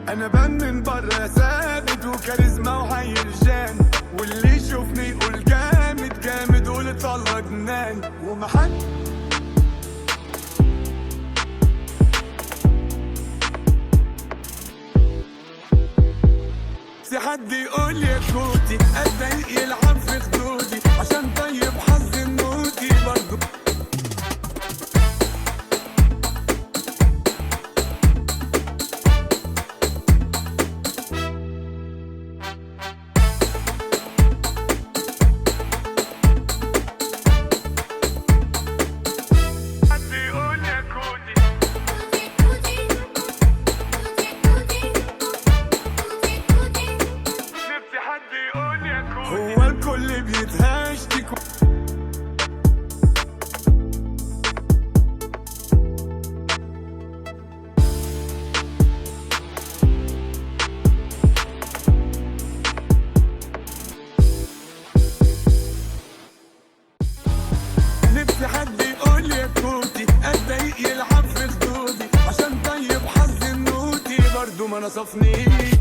انا بان من بره ثابت وكاريزما وحي رجال، واللي يشوفني يقول جامد جامد قول اطلع جنان. ومحد في حد يقول يا كوتي اتضايق يلعب في خدودي عشان طيب حظ النوتي برضو. هو الكل بيتهشتك نفسي حد يقول يا كوتي اتضايق يلعب في خدودي عشان طيب حظ النوتي برضو ما نصفنيش.